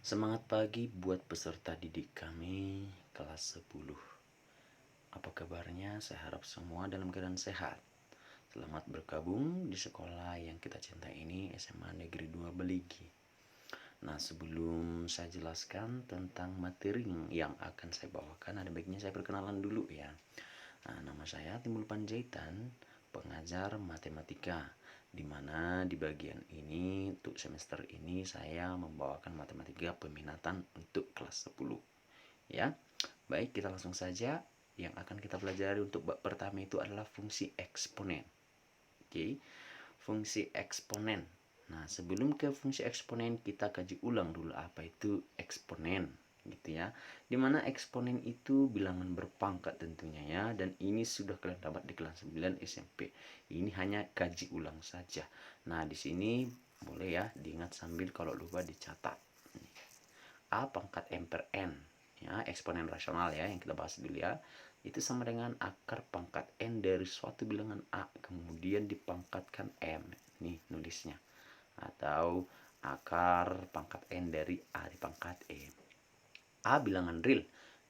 Semangat pagi buat peserta didik kami kelas 10. Apa kabarnya? Saya harap semua dalam keadaan sehat. Selamat bergabung di sekolah yang kita cintai ini, SMA Negeri 2 Beligi. Nah, sebelum saya jelaskan tentang materi yang akan saya bawakan, ada baiknya saya perkenalan dulu ya. Nah, nama saya Timbul Panjaitan, pengajar matematika, di mana di bagian ini untuk semester ini saya membawakan matematika peminatan untuk kelas 10. Ya. Baik, kita langsung saja. Yang akan kita pelajari untuk bab pertama itu adalah fungsi eksponen. Oke. Fungsi eksponen. Nah, sebelum ke fungsi eksponen, kita kaji ulang dulu apa itu eksponen, gitu ya. Dimana eksponen itu bilangan berpangkat tentunya ya, dan ini sudah kalian dapat di kelas 9 SMP. Ini hanya kaji ulang saja. Nah, di sini boleh ya diingat sambil kalau lupa dicatat. A pangkat M per N, ya, eksponen rasional ya, yang kita bahas dulu ya. Itu sama dengan akar pangkat N dari suatu bilangan A, kemudian dipangkatkan M. Nih nulisnya. Atau akar pangkat N dari A dipangkat E. A bilangan real,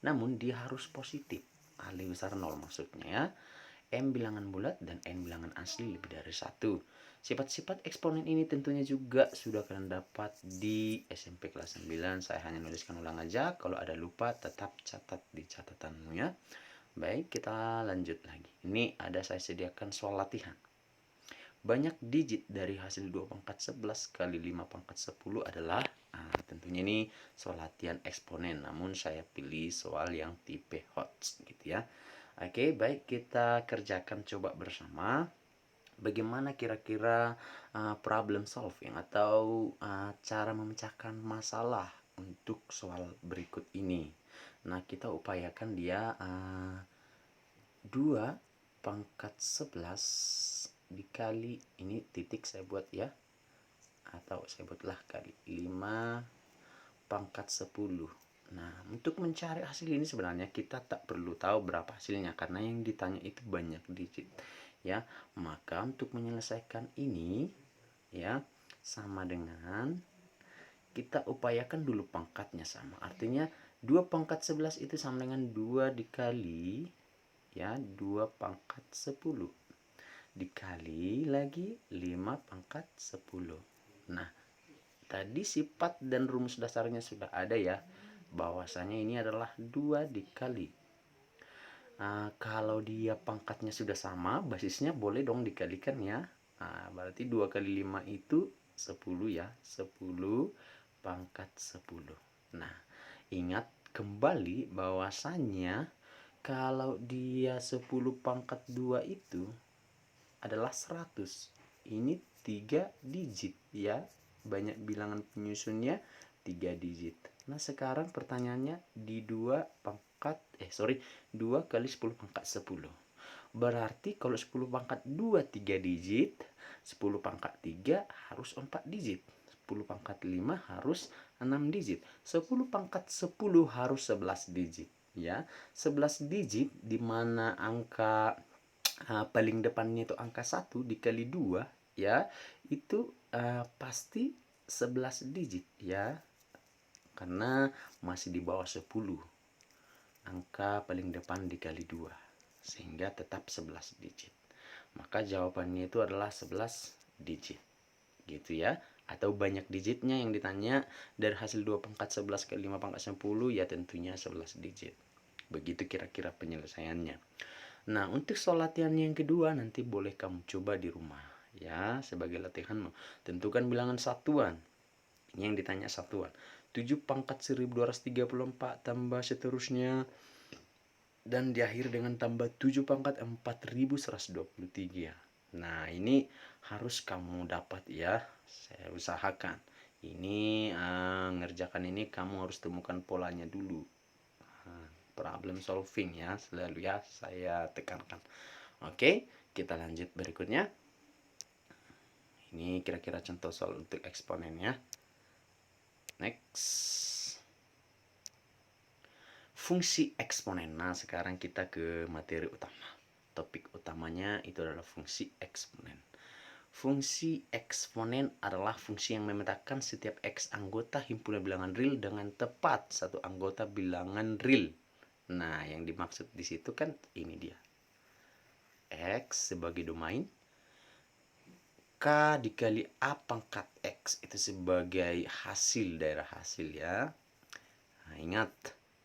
namun dia harus positif. A lebih besar 0 maksudnya ya. M bilangan bulat dan N bilangan asli lebih dari 1. Sifat-sifat eksponen ini tentunya juga sudah kalian dapat di SMP kelas 9. Saya hanya nuliskan ulang aja. Kalau ada lupa tetap catat di catatanmu ya. Baik, kita lanjut lagi. Ini ada saya sediakan soal latihan. Banyak digit dari hasil 2 pangkat 11 kali 5 pangkat 10 adalah tentunya ini soal latihan eksponen, namun saya pilih soal yang tipe HOTS gitu ya. Oke, baik, kita kerjakan coba bersama. Bagaimana kira-kira problem solving atau cara memecahkan masalah untuk soal berikut ini. Nah, kita upayakan dia 2 pangkat 11 dikali, ini titik saya buat ya, atau saya buatlah kali 5 pangkat 10. Nah, untuk mencari hasil ini sebenarnya kita tak perlu tahu berapa hasilnya karena yang ditanya itu banyak digit ya. Maka untuk menyelesaikan ini ya, sama dengan kita upayakan dulu pangkatnya sama. Artinya 2 pangkat 11 itu sama dengan 2 dikali ya 2 pangkat 10 dikali lagi 5 pangkat 10. Nah, tadi sifat dan rumus dasarnya sudah ada ya, bahwasanya ini adalah 2 dikali. Kalau dia pangkatnya sudah sama, basisnya boleh dong dikalikan ya. Berarti 2 kali 5 itu 10 ya, 10 pangkat 10. Nah, ingat kembali bahwasanya kalau dia 10 pangkat 2 itu adalah 100. Ini 3 digit ya. Banyak bilangan penyusunnya 3 digit. Nah, sekarang pertanyaannya di 2 kali 10 pangkat 10. Berarti kalau 10 pangkat 2 3 digit, 10 pangkat 3 harus 4 digit. 10 pangkat 5 harus 6 digit. 10 pangkat 10 harus 11 digit ya. 11 digit di mana angka paling depannya itu angka 1 dikali 2 ya, itu pasti 11 digit ya, karena masih di bawah 10 angka paling depan dikali 2, sehingga tetap 11 digit. Maka jawabannya itu adalah 11 digit gitu ya, atau banyak digitnya yang ditanya. Dari hasil 2 pangkat 11 ke 5 pangkat 10 ya tentunya 11 digit. Begitu kira-kira penyelesaiannya. Nah, untuk soal latihan yang kedua nanti boleh kamu coba di rumah ya, sebagai latihanmu. Tentukan bilangan satuan. Ini yang ditanya satuan. 7 pangkat 1234 tambah seterusnya, dan diakhiri dengan tambah 7 pangkat 4123. Nah, ini harus kamu dapat ya. Saya usahakan. Ini ngerjakan ini kamu harus temukan polanya dulu. Problem solving ya, selalu ya saya tekankan. Oke, kita lanjut berikutnya. Ini kira-kira contoh soal untuk eksponennya. Next. Fungsi eksponen. Nah, sekarang kita ke materi utama. Topik utamanya itu adalah fungsi eksponen. Fungsi eksponen adalah fungsi yang memetakan setiap X anggota himpunan bilangan real dengan tepat satu anggota bilangan real. Nah, yang dimaksud di situ kan ini dia. X sebagai domain, K dikali A pangkat X itu sebagai hasil daerah hasil ya. Nah, ingat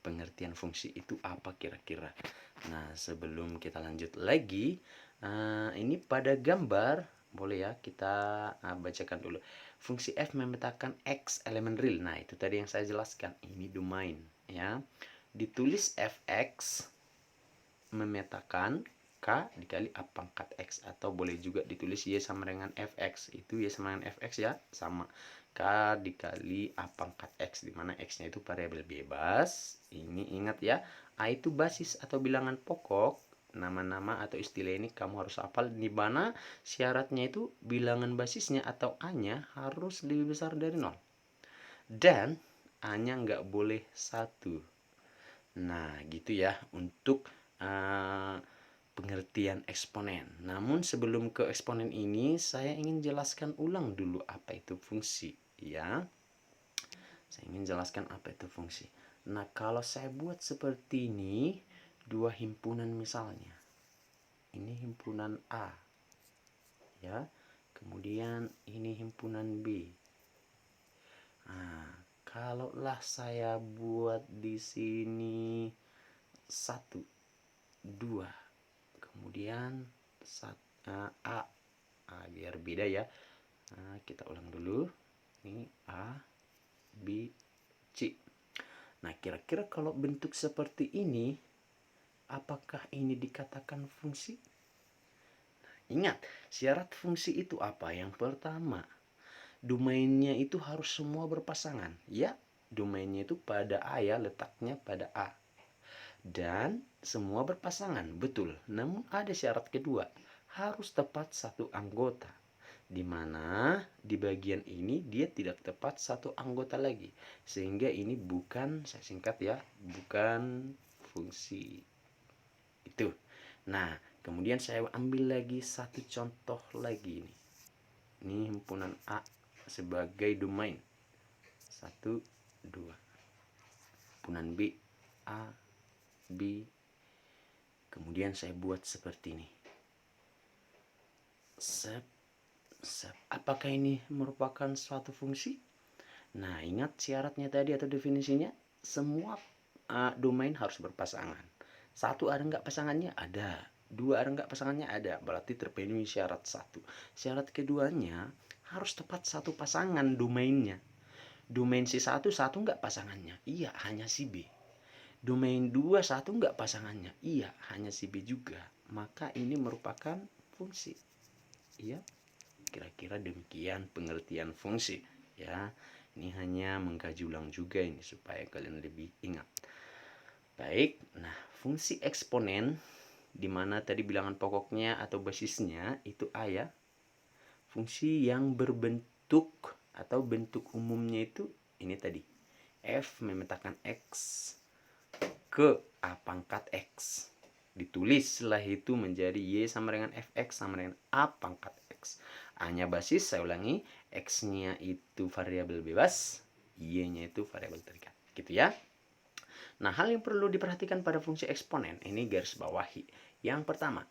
pengertian fungsi itu apa kira-kira. Nah, sebelum kita lanjut lagi, ini pada gambar boleh ya kita bacakan dulu. Fungsi f memetakan x elemen real. Nah, itu tadi yang saya jelaskan. Ini domain ya. Ditulis fx memetakan k dikali a pangkat x, atau boleh juga ditulis y sama dengan fx. Itu y sama dengan fx ya, sama k dikali a pangkat x, dimana x nya itu variabel bebas. Ini ingat ya, a itu basis atau bilangan pokok. Nama-nama atau istilah ini kamu harus hafal, di mana syaratnya itu bilangan basisnya atau a nya harus lebih besar dari 0 dan a nya nggak boleh 1. Nah gitu ya untuk pengertian eksponen. Namun sebelum ke eksponen ini, saya ingin jelaskan ulang dulu apa itu fungsi ya. Saya ingin jelaskan apa itu fungsi. Nah, kalau saya buat seperti ini, dua himpunan misalnya. Ini himpunan A. Ya. Kemudian ini himpunan B. Nah, kalaulah saya buat di sini 1, 2, kemudian A, biar beda ya. Nah, kita ulang dulu. Ini A, B, C. Nah, kira-kira kalau bentuk seperti ini, apakah ini dikatakan fungsi? Nah, ingat, syarat fungsi itu apa? Yang pertama, domainnya itu harus semua berpasangan. Ya, domainnya itu pada A ya, letaknya pada A. Dan semua berpasangan, betul. Namun ada syarat kedua, harus tepat satu anggota. Di mana di bagian ini dia tidak tepat satu anggota lagi, sehingga ini bukan, saya singkat ya, bukan fungsi itu. Nah, kemudian saya ambil lagi satu contoh lagi ini. Ini himpunan A sebagai domain 1, 2. Himpunan B, A, B. Kemudian saya buat seperti ini. Apakah ini merupakan suatu fungsi? Nah, ingat syaratnya tadi atau definisinya, semua domain harus berpasangan. 1 ada nggak pasangannya? Ada. 2 ada nggak pasangannya? Ada. Berarti terpenuhi syarat 1. Syarat keduanya, harus tepat satu pasangan domainnya. Domain si 1 nggak pasangannya? Iya, hanya si B. Domain 2 nggak pasangannya? Iya, hanya si B juga. Maka ini merupakan fungsi. Iya. Kira-kira demikian pengertian fungsi ya. Ini hanya mengkaji ulang juga ini supaya kalian lebih ingat. Baik, nah fungsi eksponen di mana tadi bilangan pokoknya atau basisnya itu A ya. Fungsi yang berbentuk atau bentuk umumnya itu ini tadi. F memetakan X ke A pangkat X. Ditulis setelah itu menjadi Y sama dengan Fx sama dengan A pangkat X. A-nya basis, saya ulangi, X-nya itu variabel bebas, Y-nya itu variabel terikat. Gitu ya. Nah, hal yang perlu diperhatikan pada fungsi eksponen, ini garis bawahi. Yang pertama,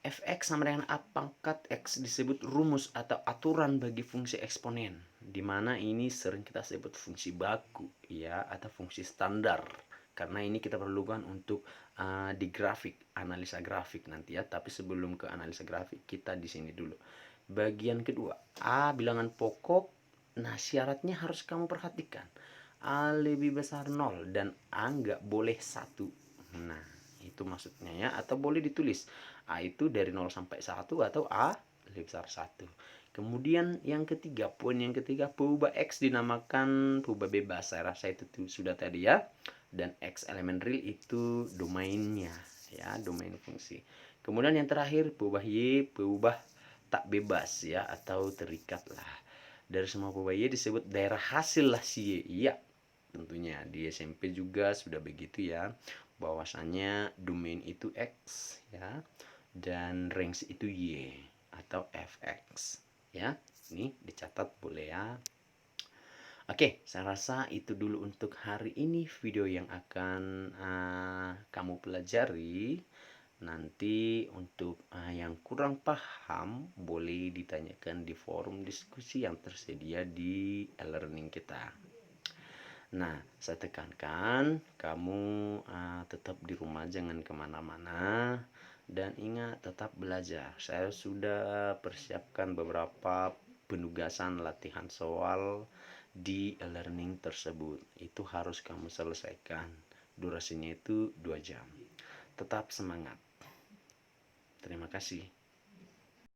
Fx sama dengan A pangkat X disebut rumus atau aturan bagi fungsi eksponen. Di mana ini sering kita sebut fungsi baku ya, atau fungsi standar. Karena ini kita perlukan untuk di grafik, analisa grafik nanti ya. Tapi sebelum ke analisa grafik, kita di sini dulu. Bagian kedua, A bilangan pokok. Nah, syaratnya harus kamu perhatikan. A lebih besar 0 dan A nggak boleh 1. Nah, itu maksudnya ya. Atau boleh ditulis A itu dari 0 sampai 1 atau A lebih besar 1. Kemudian yang ketiga, poin yang ketiga, peubah X dinamakan peubah bebas. Saya rasa itu sudah tadi ya. Dan X elemen real itu domainnya ya, domain fungsi. Kemudian yang terakhir, peubah Y, peubah tak bebas ya, atau terikat lah. Dari semua peubah Y disebut daerah hasil lah si Y. Iya, tentunya di SMP juga sudah begitu ya. Bahwasannya domain itu X ya, dan range itu Y. atau fx ya. Ini dicatat boleh ya. Oke, saya rasa itu dulu untuk hari ini video yang akan kamu pelajari. Nanti untuk yang kurang paham boleh ditanyakan di forum diskusi yang tersedia di e-learning kita. Nah, saya tekankan kamu tetap di rumah, jangan kemana-mana, dan ingat tetap belajar. Saya sudah persiapkan beberapa penugasan latihan soal di e-learning tersebut. Itu harus kamu selesaikan. Durasinya itu 2 jam. Tetap semangat. Terima kasih.